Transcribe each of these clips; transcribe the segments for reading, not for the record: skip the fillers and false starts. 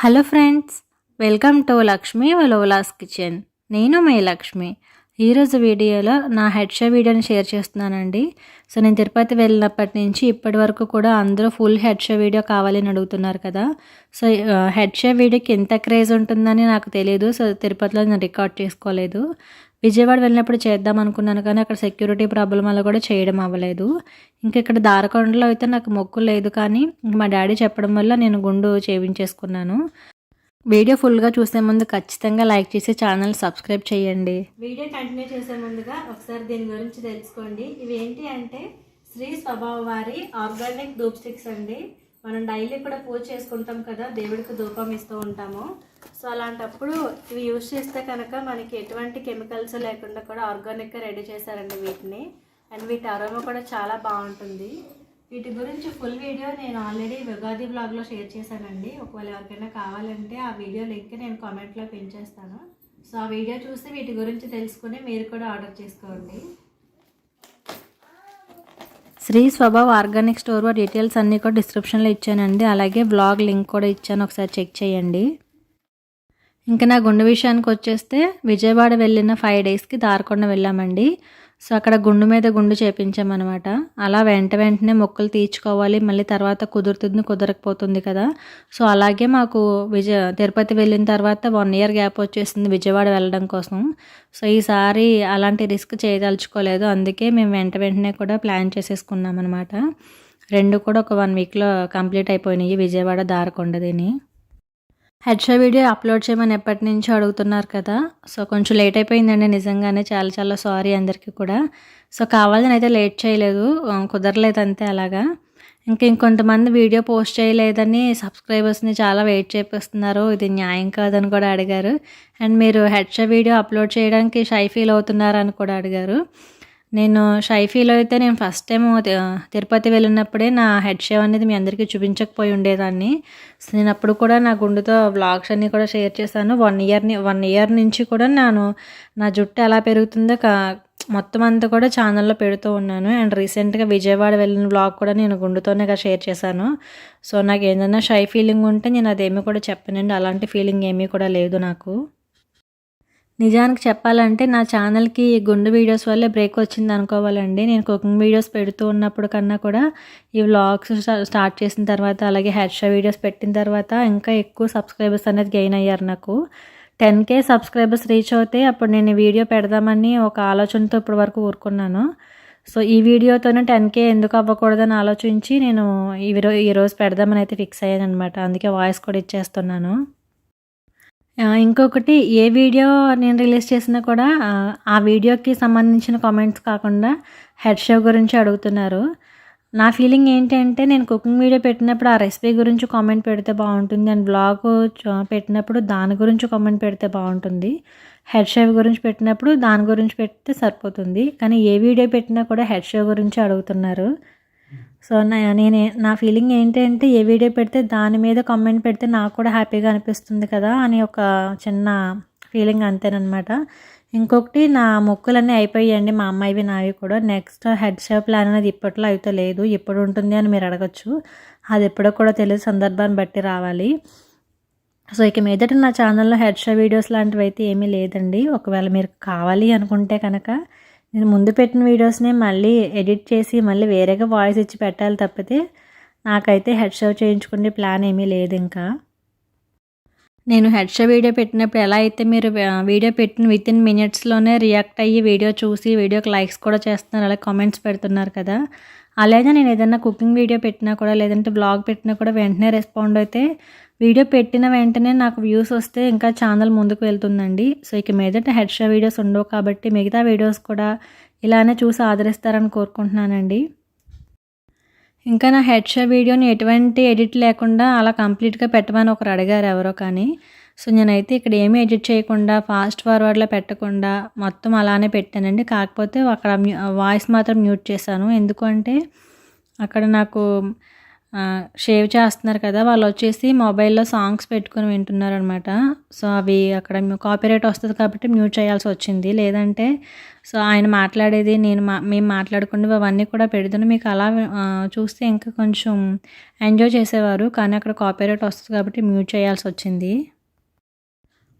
Hello friends, welcome to Lakshmi వలోలాస్ kitchen. నేను మీ లక్ష్మి. ఈరోజు వీడియోలో నా హెడ్ షో వీడియోని షేర్ చేస్తున్నానండి. సో నేను తిరుపతి వెళ్ళినప్పటి నుంచి ఇప్పటి వరకు కూడా అందరూ ఫుల్ హెడ్ షో వీడియో కావాలని అడుగుతున్నారు కదా. సో హెడ్ షో వీడియోకి ఎంత క్రేజ్ ఉంటుందని నాకు తెలియదు. సో తిరుపతిలో నేను రికార్డ్ చేసుకోలేదు. విజయవాడ వెళ్ళినప్పుడు చేద్దాం అనుకున్నాను, కానీ అక్కడ సెక్యూరిటీ ప్రాబ్లం వల్ల కూడా చేయడం అవ్వలేదు. ఇంకా ఇక్కడ దారకొండలో అయితే నాకు మొక్కు లేదు, కానీ మా డాడీ చెప్పడం వల్ల నేను గుండు చేయించేసుకున్నాను. వీడియో ఫుల్గా చూసే ముందు ఖచ్చితంగా లైక్ చేసి ఛానల్ సబ్స్క్రైబ్ చేయండి. వీడియో కంటిన్యూ చేసే ముందుగా ఒకసారి దీని గురించి తెలుసుకోండి. ఇవి ఏంటి అంటే శ్రీ స్వభావ వారి ఆర్గానిక్ ధూప్ స్టిక్స్ అండి. మనం డైలీ కూడా పూజ చేసుకుంటాం కదా, దేవుడికి ధూపం ఇస్తూ ఉంటాము. సో అలాంటప్పుడు ఇవి యూజ్ చేస్తే కనుక మనకి ఎటువంటి కెమికల్స్ లేకుండా కూడా ఆర్గానిక్గా రెడీ చేశారండి వీటిని. అండ్ వీటి అరోమా కూడా చాలా బాగుంటుంది. వీటి గురించి ఫుల్ వీడియో నేను ఆల్రెడీ ఉగాది బ్లాగ్లో షేర్ చేశానండి. ఒకవేళ ఎవరికైనా కావాలంటే ఆ వీడియో లింక్ నేను కామెంట్లో పిన్ చేస్తాను. సో ఆ వీడియో చూసి వీటి గురించి తెలుసుకుని మీరు కూడా ఆర్డర్ చేసుకోండి. శ్రీ స్వభావ్ ఆర్గానిక్ స్టోర్ డీటెయిల్స్ అన్నీ కూడా డిస్క్రిప్షన్లో ఇచ్చానండి. అలాగే బ్లాగ్ లింక్ కూడా ఇచ్చాను, ఒకసారి చెక్ చేయండి. ఇంకా నా గుండు విషయానికి వచ్చేస్తే విజయవాడ వెళ్ళిన 5 డేస్కి దారకొండ వెళ్ళామండి. సో అక్కడ గుండు మీద గుండు చేపించామన్నమాట. అలా వెంటనే మొక్కులు తీర్చుకోవాలి, మళ్ళీ తర్వాత కుదురుతుంది కుదరకపోతుంది కదా. సో అలాగే మాకు తిరుపతి వెళ్ళిన తర్వాత 1 ఇయర్ గ్యాప్ వచ్చేసింది విజయవాడ వెళ్ళడం కోసం. సో ఈసారి అలాంటి రిస్క్ చేయదలుచుకోలేదు, అందుకే మేము వెంటనే కూడా ప్లాన్ చేసేసుకున్నాం అనమాట. 2 కూడా ఒక 1 వీక్లో కంప్లీట్ అయిపోయినాయి విజయవాడ దారకొండదిని. హెడ్ షో వీడియో అప్లోడ్ చేయమని ఎప్పటి నుంచో అడుగుతున్నారు కదా. సో కొంచెం లేట్ అయిపోయిందండి, నిజంగానే చాలా చాలా సారీ అందరికీ కూడా. సో కావాలని అయితే లేట్ చేయలేదు, కుదరలేదు అంతే అలాగా. ఇంకొంతమంది వీడియో పోస్ట్ చేయలేదని సబ్స్క్రైబర్స్ని చాలా వెయిట్ చేపిస్తున్నారు, ఇది న్యాయం కాదని కూడా అడిగారు. అండ్ మీరు హెడ్ షో వీడియో అప్లోడ్ చేయడానికి షై ఫీల్ అవుతున్నారని కూడా అడిగారు. నేను షై ఫీల్ అయితే నేను ఫస్ట్ టైం తిరుపతి వెళ్ళినప్పుడే నా హెడ్ షేవ్ అనేది మీ అందరికీ చూపించకపోయి ఉండేదాన్ని. సో నేను అప్పుడు కూడా నా గుండుతో వ్లాగ్స్ అన్నీ కూడా షేర్ చేశాను. 1 ఇయర్ నుంచి కూడా నా జుట్టు ఎలా పెరుగుతుందో మొత్తం అంతా కూడా ఛానల్లో పెడుతూ ఉన్నాను. అండ్ రీసెంట్గా విజయవాడ వెళ్ళిన వ్లాగ్ కూడా నేను గుండుతోనే షేర్ చేశాను. సో నాకు ఏదైనా షై ఫీలింగ్ ఉంటే నేను అదేమీ కూడా చెప్పనండి, అలాంటి ఫీలింగ్ ఏమీ కూడా లేదు నాకు. నిజానికి చెప్పాలంటే నా ఛానల్కి గుండు వీడియోస్ వల్లే బ్రేక్ వచ్చింది అనుకోవాలండి. నేను కుకింగ్ వీడియోస్ పెడుతూ ఉన్నప్పుడు కన్నా కూడా ఈ వ్లాగ్స్ స్టార్ట్ చేసిన తర్వాత, అలాగే హెడ్ షో వీడియోస్ పెట్టిన తర్వాత ఇంకా ఎక్కువ సబ్స్క్రైబర్స్ అనేది గెయిన్ అయ్యారు నాకు. 10K సబ్స్క్రైబర్స్ రీచ్ అవుతే అప్పుడు నేను వీడియో పెడదామని ఒక ఆలోచనతో ఇప్పటి వరకు ఊరుకున్నాను. సో ఈ వీడియోతోనే 10K ఎందుకు అవ్వకూడదని ఆలోచించి నేను ఈరోజు పెడదామని అయితే ఫిక్స్ అయ్యాను అనమాట. అందుకే వాయిస్ కూడా ఇచ్చేస్తున్నాను. ఇంకొకటి, ఏ వీడియో నేను రిలీజ్ చేసినా కూడా ఆ వీడియోకి సంబంధించిన కామెంట్స్ కాకుండా హెడ్ షో గురించి అడుగుతున్నారు. నా ఫీలింగ్ ఏంటంటే నేను కుకింగ్ వీడియో పెట్టినప్పుడు ఆ రెసిపీ గురించి కామెంట్ పెడితే బాగుంటుంది, అండ్ బ్లాగ్ పెట్టినప్పుడు దాని గురించి కామెంట్ పెడితే బాగుంటుంది. హెడ్ షో గురించి పెట్టినప్పుడు దాని గురించి పెడితే సరిపోతుంది, కానీ ఏ వీడియో పెట్టినా కూడా హెడ్ షో గురించి అడుగుతున్నారు. సో నా ఫీలింగ్ ఏంటంటే ఏ వీడియో పెడితే దాని మీద కామెంట్ పెడితే నాకు కూడా హ్యాపీగా అనిపిస్తుంది కదా అని ఒక చిన్న ఫీలింగ్ అంతేనమాట. ఇంకొకటి, నా మొక్కులన్నీ అయిపోయాయండి, మా అమ్మాయివి నావి కూడా. నెక్స్ట్ హెడ్ షో ప్లాన్ అనేది ఇప్పట్లో అయితే లేదు, ఎప్పుడు ఉంటుంది అని మీరు అడగచ్చు. అది ఎప్పుడో కూడా తెలియదు, సందర్భాన్ని బట్టి రావాలి. సో ఇక మీదట నా ఛానల్లో హెడ్ షో వీడియోస్ లాంటివి అయితే ఏమీ లేదండి. ఒకవేళ మీరు కావాలి అనుకుంటే కనుక నేను ముందు పెట్టిన వీడియోస్ని మళ్ళీ ఎడిట్ చేసి మళ్ళీ వేరేగా వాయిస్ ఇచ్చి పెట్టాలి తప్పితే నాకైతే హెడ్ షో చేయించుకునే ప్లాన్ ఏమీ లేదు. ఇంకా నేను హెడ్ షో వీడియో పెట్టినప్పుడు ఎలా అయితే మీరు వీడియో పెట్టిన వితిన్ మినిట్స్లోనే రియాక్ట్ అయ్యి వీడియో చూసి వీడియోకి లైక్స్ కూడా చేస్తున్నారు, అలాగే కామెంట్స్ పెడుతున్నారు కదా, అలాగే నేను ఏదైనా కుకింగ్ వీడియో పెట్టినా కూడా లేదంటే బ్లాగ్ పెట్టినా కూడా వెంటనే రెస్పాండ్ అయితే వీడియో పెట్టిన వెంటనే నాకు వ్యూస్ వస్తే ఇంకా ఛానల్ ముందుకు వెళ్తుందండి. సో ఇక మీదట హెడ్ షో వీడియోస్ ఉండవు కాబట్టి మిగతా వీడియోస్ కూడా ఇలానే చూసి ఆదరిస్తారని కోరుకుంటున్నానండి. ఇంకా నా హెడ్ షో వీడియోని ఎటువంటి ఎడిట్ లేకుండా అలా కంప్లీట్గా పెట్టమని ఒకరు అడిగారు ఎవరో, కానీ సో నేనైతే ఇక్కడ ఏమీ ఎడిట్ చేయకుండా ఫాస్ట్ ఫార్వర్డ్లో పెట్టకుండా మొత్తం అలానే పెట్టానండి. కాకపోతే అక్కడ వాయిస్ మాత్రం మ్యూట్ చేశాను, ఎందుకంటే అక్కడ నాకు షేవ్ చేస్తున్నారు కదా, వాళ్ళు వచ్చేసి మొబైల్‌లో సాంగ్స్ పెట్టుకొని వింటున్నారనమాట. సో, అవి అక్కడ కాపీరైట్ వస్తది కాబట్టి మ్యూట్ చేయాల్సి వచ్చింది. లేదంటే సో, ఆయన మాట్లాడేది మేము మాట్లాడుకునేవి అవన్నీ కూడా పెడుతున్నా మీకు అలా చూస్తే ఇంకా కొంచెం ఎంజాయ్ చేసేవారు. కానీ అక్కడ కాపీరైట్ వస్తది కాబట్టి మ్యూట్ చేయాల్సొచ్చింది.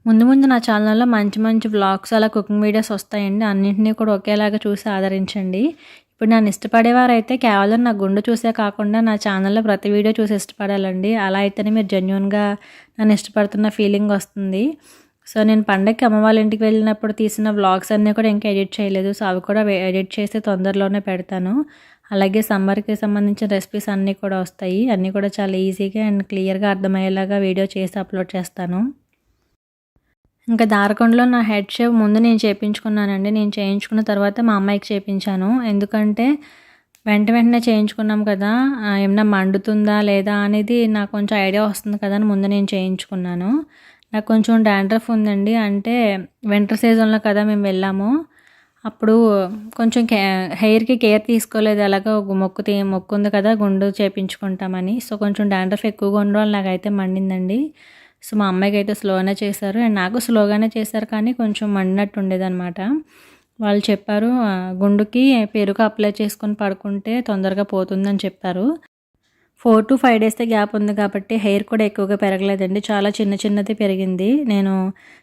ముందు ముందు నా ఛానల్‌లో మంచి మంచి వ్లాగ్స్ అలా కుకింగ్ వీడియోస్ వస్తాయండి. అన్నింటిని కూడా ఒకేలాగా చూసి ఆదరించండి. ఇప్పుడు నన్ను ఇష్టపడేవారైతే కేవలం నా గుండు చూసే కాకుండా నా ఛానల్‌లో ప్రతి వీడియో చూసి ఇష్టపడాలండి. అలా అయితేనే మీరు జెన్యూన్‌గా నన్ను ఇష్టపడుతున్న ఫీలింగ్ వస్తుంది. సో, నేను పండగకి అమ్మ వాళ్ళ ఇంటికి వెళ్ళినప్పుడు తీసిన వ్లాగ్స్ అన్నీ కూడా ఇంకా ఎడిట్ చేయలేదు. సో, అవి కూడా ఎడిట్ చేసి తొందరలోనే పెడతాను. అలాగే సమ్మర్‌కి సంబంధించిన రెసిపీస్ అన్నీ కూడా వస్తాయి. అన్నీ కూడా చాలా ఈజీగా అండ్ క్లియర్‌గా అర్థమయ్యేలాగా వీడియో చేసి అప్లోడ్ చేస్తాను. ఇంకా దారకొండలో నా హెడ్ షేవ్ ముందు నేను చేపించుకున్నానండి. నేను చేయించుకున్న తర్వాత మా అమ్మాయికి చేపించాను. ఎందుకంటే వెంటనే చేయించుకున్నాం కదా, ఏమన్నా మండుతుందా లేదా అనేది నాకు కొంచెం ఐడియా వస్తుంది కదా అని ముందు నేను చేయించుకున్నాను. నాకు కొంచెం డాండ్రఫ్ ఉందండి. అంటే వింటర్ సీజన్‌లో కదా మేము వెళ్ళాము. అప్పుడు కొంచెం హెయిర్‌కి కేర్ తీసుకోలేదు. ఎలాగో మొక్కు ఉంది కదా గుండు చేపించుకుంటామని. సో, కొంచెం డాండ్రఫ్ ఎక్కువగా ఉండడం వల్ల నాకైతే మండిందండి. సో, మా అమ్మాయికైతే స్లోనే చేశారు అండ్ నాకు స్లోగానే చేశారు, కానీ కొంచెం మండినట్టు ఉండేదనమాట. వాళ్ళు చెప్పారు గుండుకి పెరుగు అప్లై చేసుకొని పడుకుంటే తొందరగా పోతుందని చెప్పారు. 4-5 డేసే గ్యాప్ ఉంది కాబట్టి హెయిర్ కూడా ఎక్కువగా పెరగలేదండి. చాలా చిన్నది పెరిగింది. నేను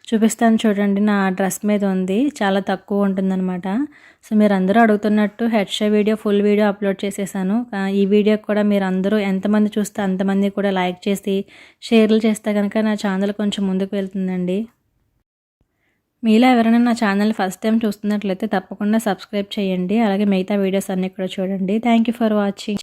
చూపిస్తాను చూడండి, నా డ్రెస్ మీద ఉంది. చాలా తక్కువ ఉంటుందన్నమాట. సో, మీరందరూ అడుగుతున్నట్టు head shave video full video upload చేసేసాను. ఈ వీడియోకి కూడా మీరందరూ ఎంతమంది చూస్తే అంతమంది కూడా లైక్ చేసి షేర్లు చేస్తే కనుక నా ఛానల్ కొంచెం ముందుకు వెళ్తుందండి. మీలో ఎవరైనా నా ఛానల్ ఫస్ట్ టైం చూస్తున్నట్లయితే తప్పకుండా సబ్స్క్రైబ్ చేయండి. అలాగే మిగతా వీడియోస్ అన్నీ కూడా చూడండి. Thank you for watching.